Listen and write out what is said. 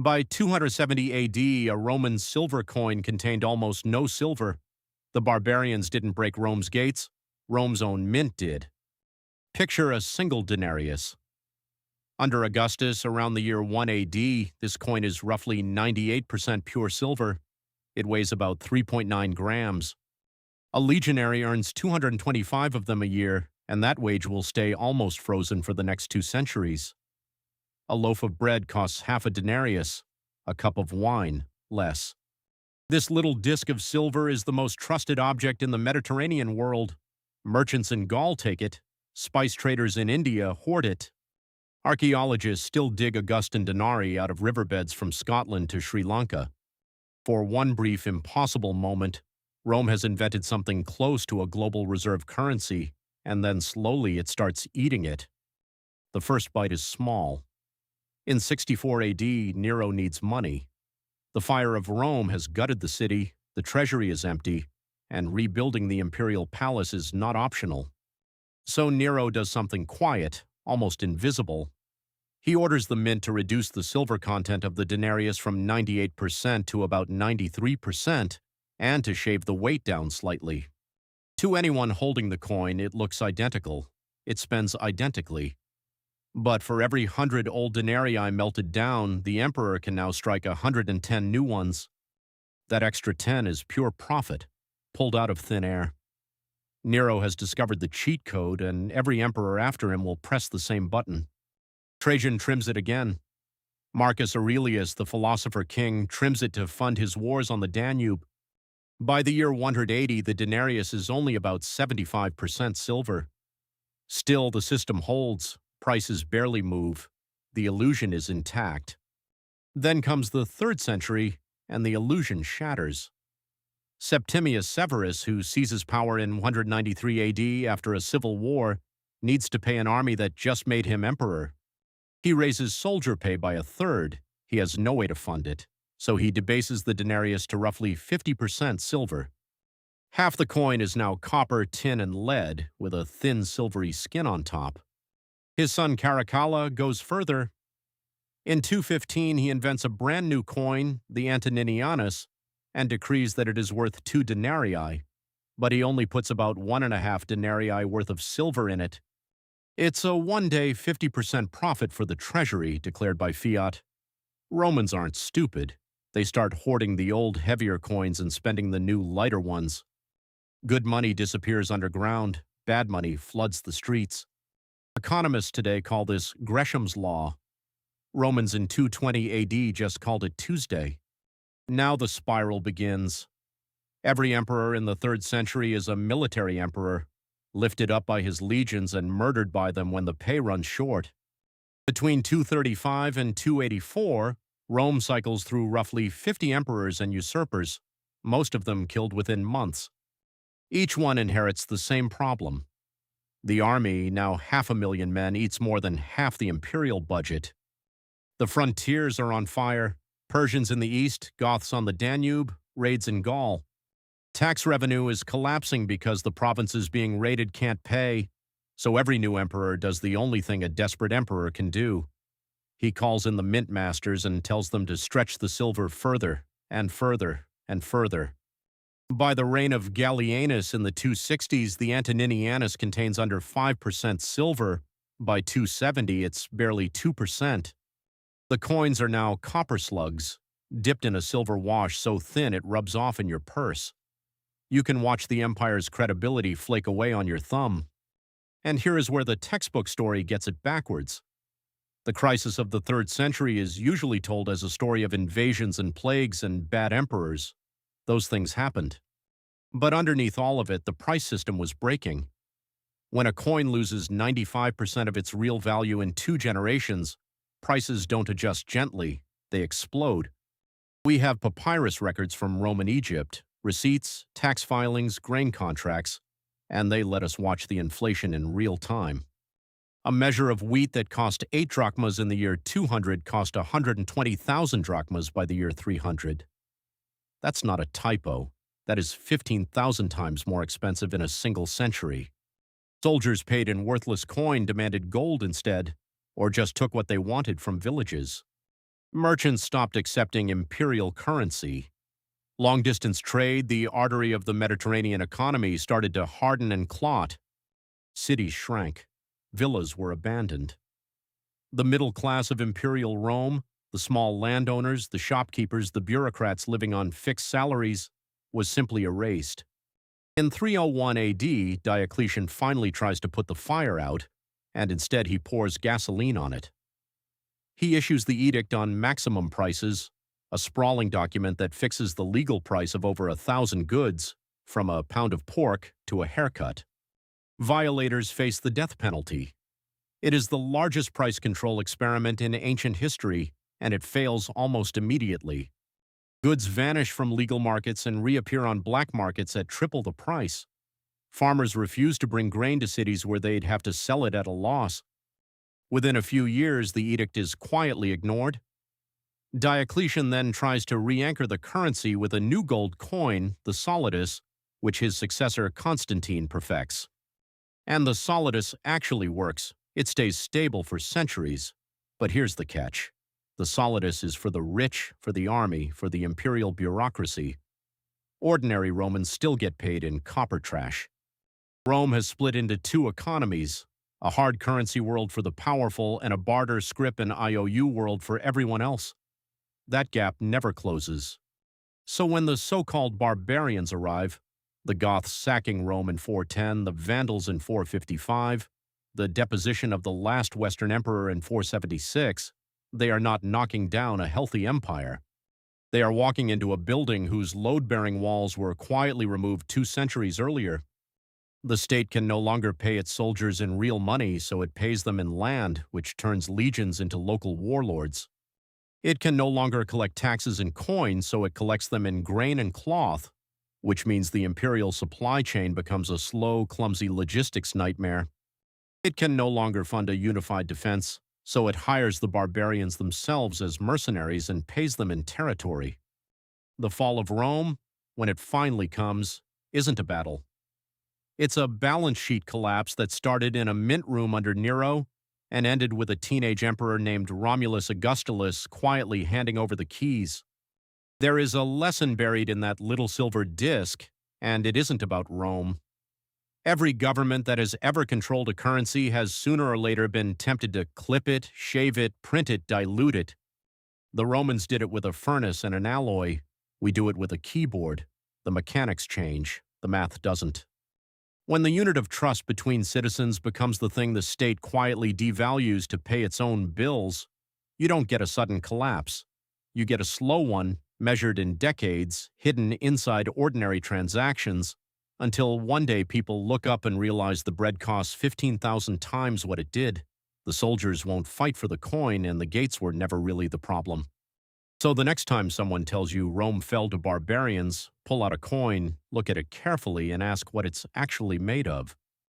By 270 AD, a Roman silver coin contained almost no silver. The barbarians didn't break Rome's gates, Rome's own mint did. Picture a single denarius. Under Augustus, around the year 1 AD, this coin is roughly 98% pure silver. It weighs about 3.9 grams. A legionary earns 225 of them a year, and that wage will stay almost frozen for the next 2 centuries. A loaf of bread costs half a denarius, a cup of wine less. This little disk of silver is the most trusted object in the Mediterranean world. Merchants in Gaul take it, spice traders in India hoard it. Archaeologists still dig Augustan denarii out of riverbeds from Scotland to Sri Lanka. For one brief, impossible moment, Rome has invented something close to a global reserve currency, and then slowly it starts eating it. The first bite is small. In 64 AD, Nero needs money. The fire of Rome has gutted the city, the treasury is empty, and rebuilding the imperial palace is not optional. So Nero does something quiet, almost invisible. He orders the mint to reduce the silver content of the denarius from 98% to about 93%, and to shave the weight down slightly. To anyone holding the coin, it looks identical. It spends identically. But for every 100 old denarii melted down, the emperor can now strike 110 new ones. That extra 10 is pure profit, pulled out of thin air. Nero has discovered the cheat code, and every emperor after him will press the same button. Trajan trims it again. Marcus Aurelius, the philosopher king, trims it to fund his wars on the Danube. By the year 180, the denarius is only about 75% silver. Still, the system holds. Prices barely move. The illusion is intact. Then comes the 3rd century, and the illusion shatters. Septimius Severus, who seizes power in 193 AD after a civil war, needs to pay an army that just made him emperor. He raises soldier pay by 1/3. He has no way to fund it, so he debases the denarius to roughly 50% silver. Half the coin is now copper, tin, and lead, with a thin silvery skin on top. His son Caracalla goes further. In 215, he invents a brand new coin, the Antoninianus, and decrees that it is worth 2 denarii, but he only puts about 1.5 denarii worth of silver in it. It's a one-day 50% profit for the treasury, declared by fiat. Romans aren't stupid. They start hoarding the old, heavier coins and spending the new, lighter ones. Good money disappears underground. Bad money floods the streets. Economists today call this Gresham's law. Romans in 220 AD just called it Tuesday. Now the spiral begins. Every emperor in the 3rd century is a military emperor, lifted up by his legions and murdered by them when the pay runs short. Between 235 and 284, Rome cycles through roughly 50 emperors and usurpers, most of them killed within months. Each one inherits the same problem. The army, now 500,000 men, eats more than half the imperial budget. The frontiers are on fire. Persians in the east, Goths on the Danube, raids in Gaul. Tax revenue is collapsing because the provinces being raided can't pay, so every new emperor does the only thing a desperate emperor can do. He calls in the mint masters and tells them to stretch the silver further and further and further. By the reign of Gallienus in the 260s, the Antoninianus contains under 5% silver. By 270, it's barely 2%. The coins are now copper slugs, dipped in a silver wash so thin it rubs off in your purse. You can watch the empire's credibility flake away on your thumb. And here is where the textbook story gets it backwards. The crisis of the 3rd century is usually told as a story of invasions and plagues and bad emperors. Those things happened. But underneath all of it, the price system was breaking. When a coin loses 95% of its real value in 2 generations, prices don't adjust gently, they explode. We have papyrus records from Roman Egypt, receipts, tax filings, grain contracts, and they let us watch the inflation in real time. A measure of wheat that cost 8 drachmas in the year 200 cost 120,000 drachmas by the year 300. That's not a typo. That is 15,000 times more expensive in a single century. Soldiers paid in worthless coin demanded gold instead, or just took what they wanted from villages. Merchants stopped accepting imperial currency. Long-distance trade, the artery of the Mediterranean economy, started to harden and clot. Cities shrank. Villas were abandoned. The middle class of imperial Rome, the small landowners, the shopkeepers, the bureaucrats living on fixed salaries, was simply erased. In 301 AD, Diocletian finally tries to put the fire out, and instead he pours gasoline on it. He issues the Edict on Maximum Prices, a sprawling document that fixes the legal price of over 1,000 goods, from a pound of pork to a haircut. Violators face the death penalty. It is the largest price control experiment in ancient history, and it fails almost immediately. Goods vanish from legal markets and reappear on black markets at triple the price. Farmers refuse to bring grain to cities where they'd have to sell it at a loss. Within a few years, the edict is quietly ignored. Diocletian then tries to re-anchor the currency with a new gold coin, the solidus, which his successor Constantine perfects. And the solidus actually works. It stays stable for centuries. But here's the catch. The solidus is for the rich, for the army, for the imperial bureaucracy. Ordinary Romans still get paid in copper trash. Rome has split into two economies, a hard currency world for the powerful and a barter, scrip, and IOU world for everyone else. That gap never closes. So when the so-called barbarians arrive, the Goths sacking Rome in 410, the Vandals in 455, the deposition of the last Western emperor in 476, they are not knocking down a healthy empire. They are walking into a building whose load-bearing walls were quietly removed 2 centuries earlier. The state can no longer pay its soldiers in real money, so it pays them in land, which turns legions into local warlords. It can no longer collect taxes in coin, so it collects them in grain and cloth, which means the imperial supply chain becomes a slow, clumsy logistics nightmare. It can no longer fund a unified defense, so it hires the barbarians themselves as mercenaries and pays them in territory. The fall of Rome, when it finally comes, isn't a battle. It's a balance sheet collapse that started in a mint room under Nero and ended with a teenage emperor named Romulus Augustulus quietly handing over the keys. There is a lesson buried in that little silver disc, and it isn't about Rome. Every government that has ever controlled a currency has sooner or later been tempted to clip it, shave it, print it, dilute it. The Romans did it with a furnace and an alloy. We do it with a keyboard. The mechanics change. The math doesn't. When the unit of trust between citizens becomes the thing the state quietly devalues to pay its own bills, you don't get a sudden collapse. You get a slow one, measured in decades, hidden inside ordinary transactions, until one day people look up and realize the bread costs 15,000 times what it did. The soldiers won't fight for the coin, and the gates were never really the problem. So the next time someone tells you Rome fell to barbarians, pull out a coin, look at it carefully, and ask what it's actually made of.